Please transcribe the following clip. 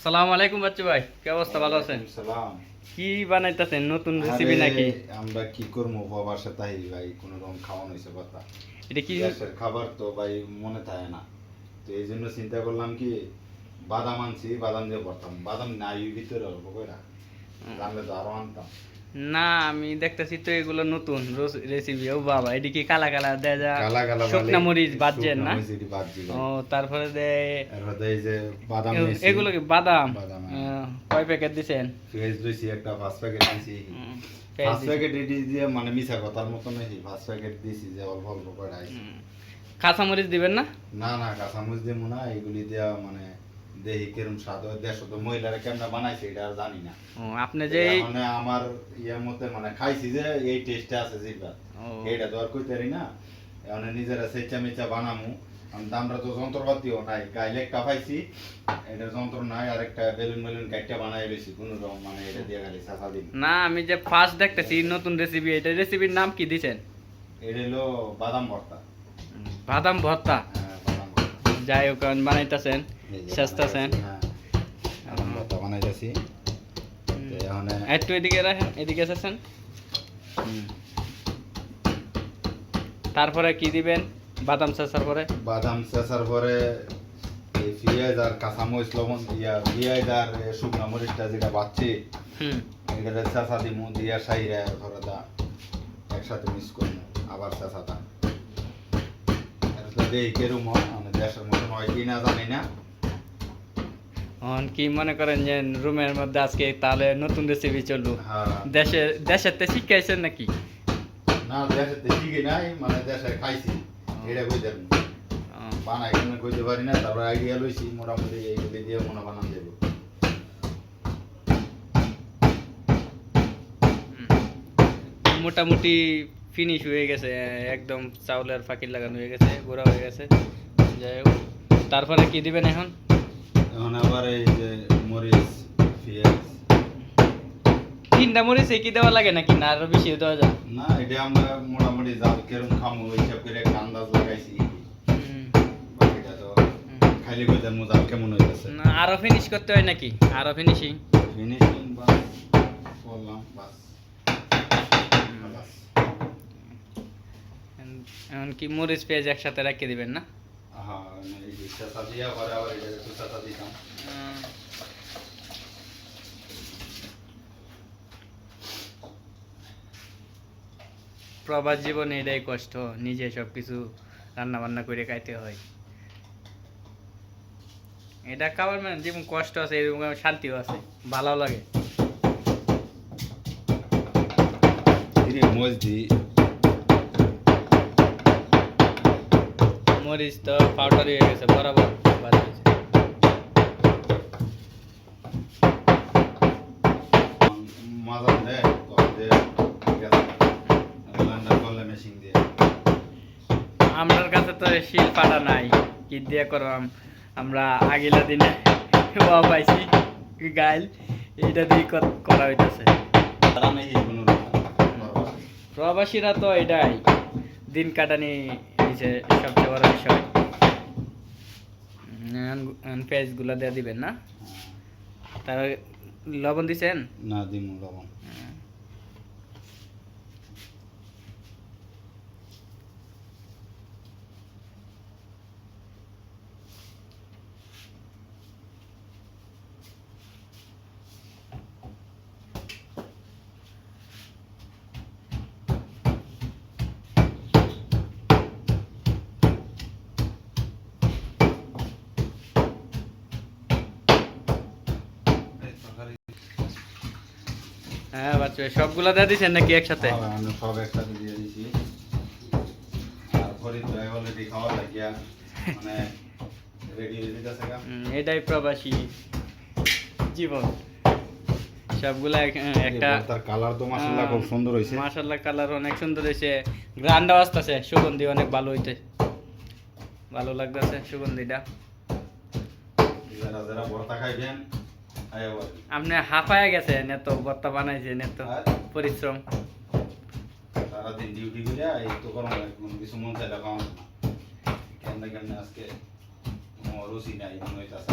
সালাম আলাইকুম বাচ্চু ভাই, কি অবস্থা? ভালো আছেন? সালাম। কি বানাইতেছেন? নতুন রেসিপি নাকি? আমরা কি করবো বাবার তাই ভাই কোন রকম খাওয়ানো হয়েছে কথা। এটা কি? দেশের খাবার তো ভাই মনে থাকে না, তো এই জন্য চিন্তা করলাম কি বাদাম আনছি, বাদাম দিয়ে করতাম। বাদাম নাই ভিতরে অল্প করে, জানলে তো আরো আনতাম। না, আমি দেখতেছি তো এগুলো নতুন রেসিপি। ও বাবা, এটা কি কালা কালা দেয়া যা কালা কালা শুকনা মরিচ বাজছেন না? ও, তারপরে এই যে বাদাম নিয়েছি। এগুলো কি বাদাম? বাদাম কয় প্যাকেট দিছেন? পেঁয়াজ দিয়েছি একটা, 5 প্যাকেট দিয়েছি। 5 প্যাকেট দিয়ে মানে মিছা কথার মতো নাকি 5 প্যাকেট দিয়েছি যে অল্প অল্প করে আইছি। কাঁচামরিচ দিবেন না? না না, কাঁচামরিচ দিব না, এগুলি দেওয়া মানে দেখি কিরম স্বাদ হয়। দেশ তো মহিলারা কেমন বানাইছে এটা আর জানি না। ও, আপনি যে মানে আমার ইয়ের মতে মানে খাইছি যে এই টেস্টে আছে জিবা, এইটা তো আর কইতে পারি না। এখন নিজেরা সেচা মেচা বানামু। আমরা তো যন্ত্রপাতিও নাই, গাইলে একটা পাইছি, এটা যন্ত্র নাই। আর একটা বেলুন বেলুন কাটটা বানাই লইছি কোন রকম, মানে এটা দিয়ে খালি চাচা দিন। না, আমি যে ফার্স্ট দেখতেছি নতুন রেসিপি, এটা রেসিপির নাম কি দিছেন? এটা হলো বাদাম ভর্তা। বাদাম ভর্তা। হ্যাঁ, বাদাম ভর্তা। যাই হোক, বানাইতেছেন, চেষ্টাছেন। হ্যাঁ, বাদাম ভর্তা বানাইতেছি। একটু এদিকে রাখেন, এদিকে এসেছেন। তারপরে কি দিবেন? বাদাম চেঁচার পরে? বাদাম চেঁচার পরে এই পেঁয়াজ আর কাঁচামরিচ লবণ দিয়া, পেঁয়াজ আর শুকনো মরিচটা যেটা বাচ্চি এটা চেঁচা দিমু, দিয়া সাইরা ধরে দা একসাথে মিক্স করবো আবার চেঁচাটা। এটা তো দেখি কেরম হয়, মানে দেশের মতন হয় কি না জানি না। কি মনে করেন যে রুমের মধ্যে আজকে তাহলে নতুন রেসিপি চলবো? হ্যাঁ, দেশের তে শিখাইছেন নাকি? না দেশের তো শিখি নাই, মানে দেশের খাইছি এটা কইতে বানাই কেন কইতে পারি না। তারপর আইডিয়া লইছি মোটামুটি এইগুলি দিয়ে মনে বানান দেবো। মোটামুটি ফিনিশ হয়ে গেছে, একদম চাউলের ফাঁকি লাগানো হয়ে গেছে, গোড়া হয়ে গেছে। যাই হোক, তারপরে কি দিবেন এখন? এখন আবার এই যে মরিচ, পেঁয়াজ। 3টা মরিচ কি দেওয়া লাগে নাকি, না আরো বেশি দেওয়া যায়? না, এটা আমরা মোটামুটি জাল কেরম খামো হিসাব করে একটা আন্দাজ লাগাইছি। বাকিটা তো খাইলে কইতাম জাল কেমন হইতেছে। না, আরো ফিনিশ করতে হয় নাকি? আরো ফিনিশিং ফিনিশিং বাস করলাম বাস। এখন কি মরিচ পেঁয়াজ একসাথে রেখে দিবেন না? হ্যাঁ, এই যে চাচা দিয়া পরে আবার এটা একটু চাচা দিতাম। প্রবাস জীবনে এটাই কষ্ট, নিজে সবকিছু রান্না বান্না করে খাইতে হয়। এটা খাবার মানে যেমন কষ্ট আছে এরকম শান্তিও আছে, ভালো লাগে। মরিচ তো পাউডার হয়ে গেছে, বরাবর বাড়ি গেছে। মাজন দেয় মেশিন দিয়ে। আমার কাছে তো শিল পাটা নাই, কি দিয়ে করলাম আমরা আগিলা দিনে পাইছি গাইল, এটা দিয়ে করা হইতেছে। প্রবাসীরা তো এটাই দিন কাটানি নিচে সবচেয়ে বড় বিষয়। পেঁয়াজ গুলা দিয়ে দিবেন না? তার লবণ দিছেন? না, দিমু লবণ। হ্যাঁ বাচ্চা, সবগুলা দিয়ে দিছেন নাকি একসাথে? আমি সব একসাথে দিয়ে দিছি। আর ফরিদ ভাই অলরেডি খাওয়া লাগিয়া মানে রেডি হয়ে যেতেছে। এটাই প্রবাসী জীবন। সবগুলা একটা তার কালার তো মাশাআল্লাহ খুব সুন্দর হইছে। মাশাআল্লাহ, কালার অনেক সুন্দর হইছে, গ্রান্ডাও আসতেছে, সুগন্ধি অনেক ভালো হইতে, ভালো লাগতেছে সুগন্ধিটা। যারা যারা ভর্তা খাইবেন আপনি হাঁপায়া গেছেন, এত ভর্তা বানাইছেন, এত পরিশ্রম। সারাদিন ডিউটি করে এই তো গরম কোনো কিছু মন চাইলে পাওয়া না। কেমনে কেমনে আজকে রুচি নাই মনে হইতেছে।